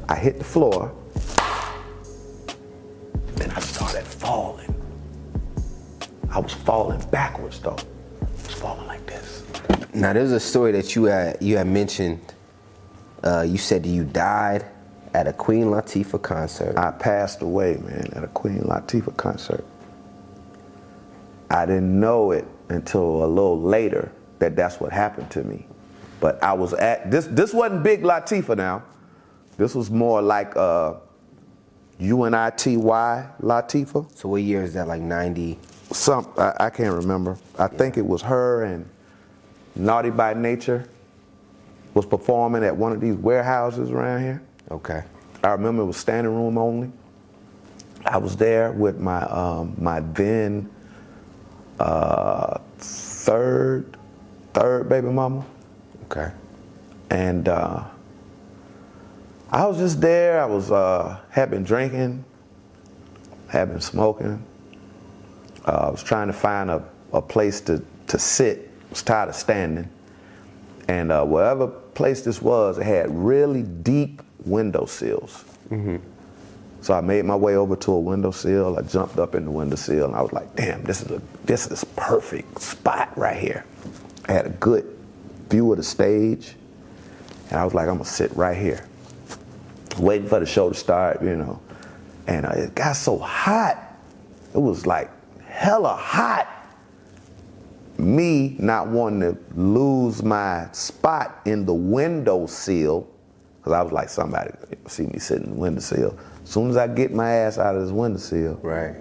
I hit the floor, then I started falling. I was falling backwards though. I was falling like this. Now there's a story that you had mentioned. You said you died at a Queen Latifah concert. I passed away, man, at a Queen Latifah concert. I didn't know it until a little later that that's what happened to me. But I was at, this wasn't big Latifah now. This was more like UNITY Latifah. So what year is that, like 90? I can't remember. I think it was her and Naughty by Nature was performing at one of these warehouses around here. Okay. I remember it was standing room only. I was there with my my then third baby mama. Okay. And I was just there. I was had been drinking, had been smoking. I was trying to find a place to sit. I was tired of standing. And wherever place this was, it had really deep windowsills. Mm-hmm. So I made my way over to a windowsill. I jumped up in the windowsill and I was like, damn, this is perfect spot right here. I had a good view of the stage. And I was like, I'm gonna sit right here. Waiting for the show to start, you know. And it got so hot. It was like hella hot. Me not wanting to lose my spot in the windowsill, because I was like, somebody see me sitting in the windowsill. As soon as I get my ass out of this windowsill, right,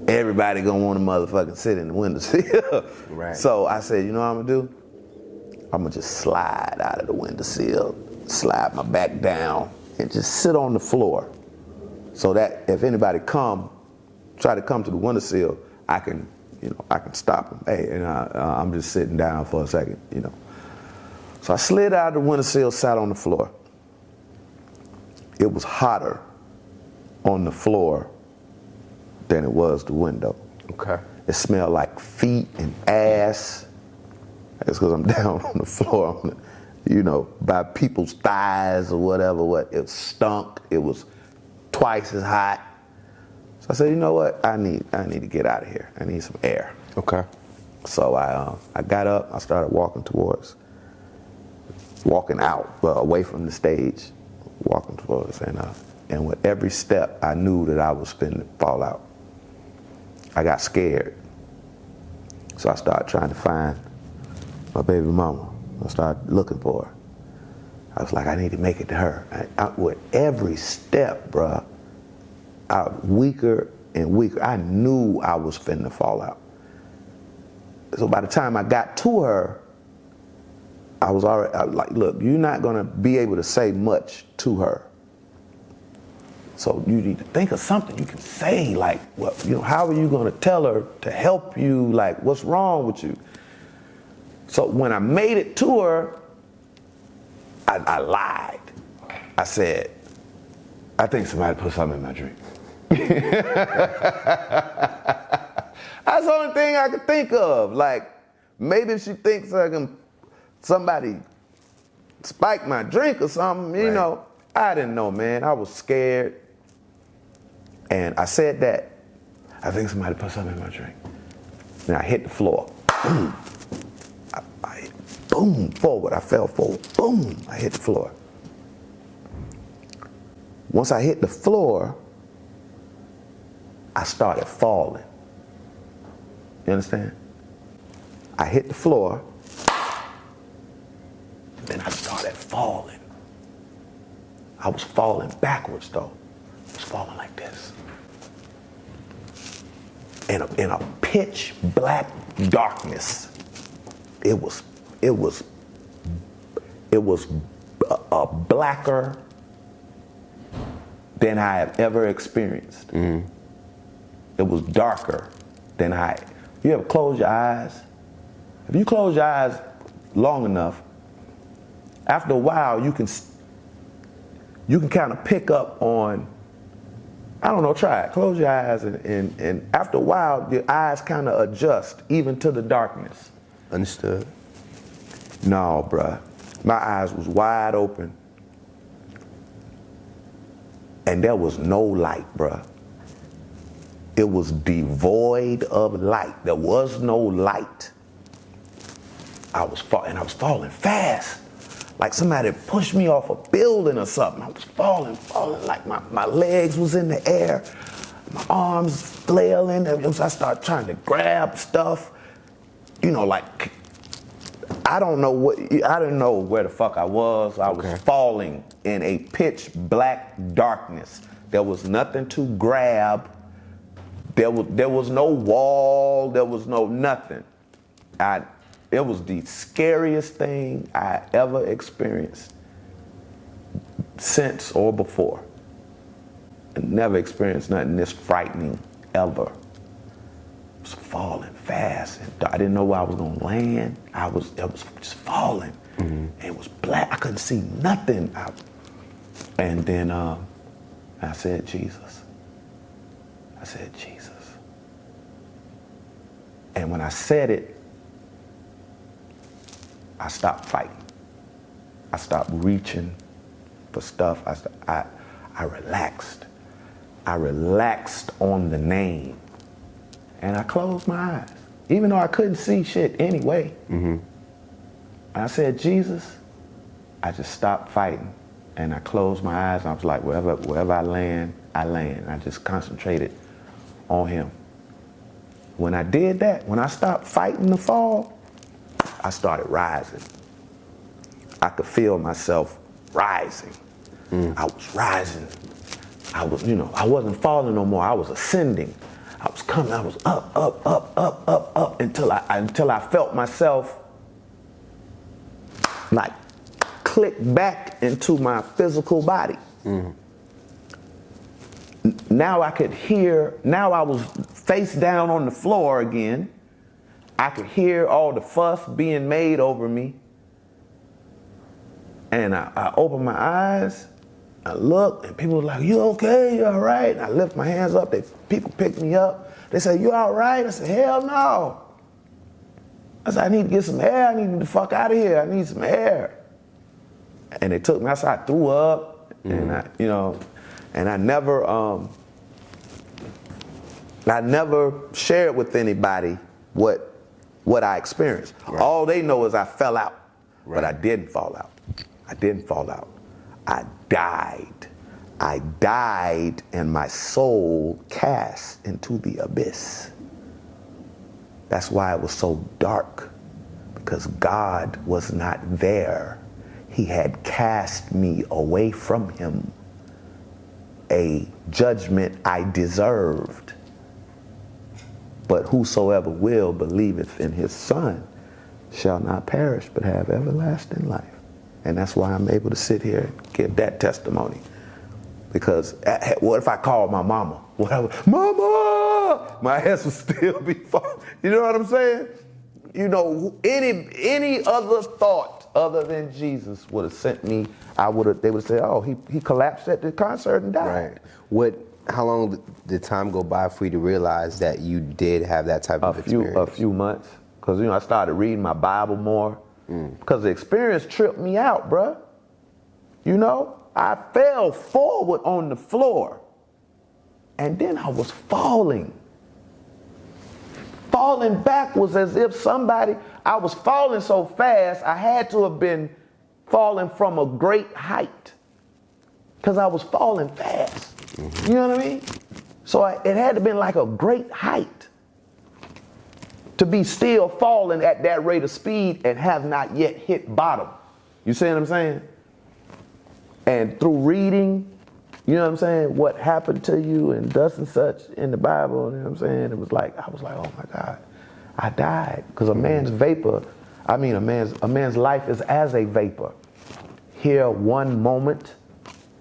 everybody gonna want to motherfucking sit in the windowsill. Right. So I said, you know what I'm gonna do? I'm gonna just slide out of the windowsill, slide my back down, and just sit on the floor, so that if anybody try to come to the windowsill, I can stop them. Hey, and I'm just sitting down for a second, you know. So I slid out of the windowsill, sat on the floor. It was hotter on the floor than it was the window. Okay. It smelled like feet and ass. It's because I'm down on the floor, you know, by people's thighs or whatever. It stunk. It was twice as hot. So I said, you know what? I need to get out of here. I need some air. Okay. So I got up. I started walking out, away from the stage, walking towards, and with every step, I knew that I was finna fall out. I got scared. So I started trying to find my baby mama. I started looking for her. I was like, I need to make it to her. With every step, bruh, I was weaker and weaker. I knew I was finna fall out. So by the time I got to her, I was like, look, you're not gonna be able to say much to her. So you need to think of something you can say, like, well, you know, how are you gonna tell her to help you? Like, what's wrong with you? So when I made it to her, I lied. I said, I think somebody put something in my drink. That's the only thing I could think of. Like, maybe she thinks somebody spiked my drink or something, you know. I didn't know, man. I was scared. And I said that, I think somebody put something in my drink. Then I hit the floor. Boom. I boom, forward. I fell forward. Boom, I hit the floor. Once I hit the floor, I started falling. You understand? I hit the floor, then I started falling. I was falling backwards though. I was falling like this. In a pitch black darkness. It was a blacker than I have ever experienced. Mm-hmm. It was darker than you ever close your eyes? If you close your eyes long enough, after a while you can kind of pick up on, I don't know, try it. Close your eyes and after a while your eyes kind of adjust even to the darkness. Understood. No, bruh. My eyes was wide open. And there was no light, bruh. It was devoid of light. There was no light. I was falling fast. Like somebody pushed me off a building or something. I was falling like my legs was in the air. My arms flailing. I started trying to grab stuff. You know, like, I didn't know where the fuck I was. I was falling in a pitch black darkness. There was nothing to grab. There was no wall. There was no nothing. It was the scariest thing I ever experienced since or before. I never experienced nothing this frightening ever. I was falling fast. And I didn't know where I was gonna land. I was just falling. And it was black. I couldn't see nothing. And then I said, Jesus. I said, Jesus. And when I said it, I stopped fighting. I stopped reaching for stuff. I relaxed. I relaxed on the name. And I closed my eyes, even though I couldn't see shit anyway. I said, Jesus. I just stopped fighting. And I closed my eyes, and I was like, wherever I land, I land. I just concentrated on him. When I did that, when I stopped fighting the fall, I started rising. I could feel myself rising. I was rising. I wasn't falling no more. I was ascending. I was coming. I was up until I felt myself like click back into my physical body. Now I could hear. Now I was face down on the floor again. I could hear all the fuss being made over me. And I opened my eyes, I looked, and people were like, you okay, you all right? And I lift my hands up, people picked me up. They said, you all right? I said, hell no. I said, I need to get some air, I need to get the fuck out of here, I need some air. And they took me outside, I threw up, and I never shared with anybody what I experienced. Right. All they know is I fell out, but I didn't fall out. I didn't fall out. I died. I died and my soul cast into the abyss. That's why it was so dark, because God was not there. He had cast me away from him, a judgment I deserved. But whosoever will believeth in his Son shall not perish but have everlasting life. And that's why I'm able to sit here and give that testimony. Because what if I called my mama? Mama! My ass would still be falling. You know what I'm saying? You know, any other thought other than Jesus would have sent me. They would say, oh, he collapsed at the concert and died. Right. How long did time go by for you to realize that you did have that type of experience? A few months. Because, I started reading my Bible more. Because the experience tripped me out, bruh. I fell forward on the floor. And then I was falling. Falling back was as if I was falling so fast, I had to have been falling from a great height. Because I was falling fast. You know what I mean? So it had to have been like a great height to be still falling at that rate of speed and have not yet hit bottom. You see what I'm saying? And through reading, you know what I'm saying, what happened to you and thus and such in the Bible, you know what I'm saying? It was like, I was like, oh my God, I died. Because a man's life is as a vapor. Here one moment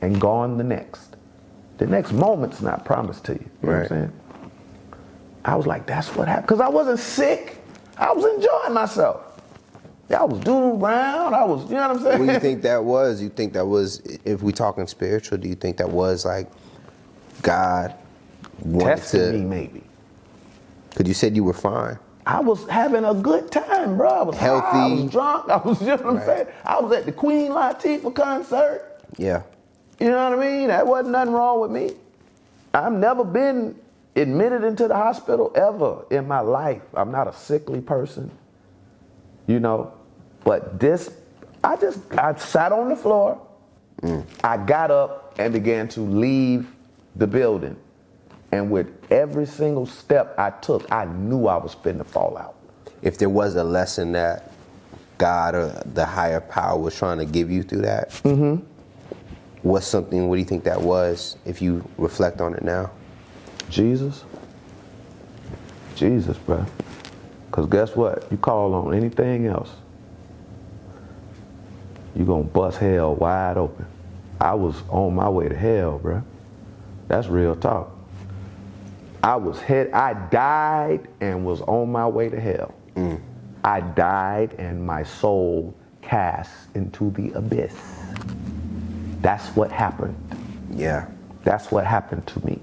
and gone the next. The next moment's not promised to you. You know what I'm saying? I was like, that's what happened. Because I wasn't sick. I was enjoying myself. I was doodling around. You know what I'm saying? What do you think that was? You think that was, if we talking spiritual, do you think that was like God wanted testing me, maybe? Because you said you were fine. I was having a good time, bro. I was healthy. High, I was drunk. You know what I'm saying? I was at the Queen Latifah concert. Yeah. You know what I mean? That wasn't nothing wrong with me. I've never been admitted into the hospital ever in my life. I'm not a sickly person, you know. But this, I sat on the floor. I got up and began to leave the building. And with every single step I took, I knew I was finna fall out. If there was a lesson that God or the higher power was trying to give you through that, what do you think that was, if you reflect on it now? Jesus, bro. Because guess what? You call on anything else, you're going to bust hell wide open. I was on my way to hell, bro. That's real talk. I died and was on my way to hell. I died and my soul cast into the abyss. That's what happened. Yeah. That's what happened to me.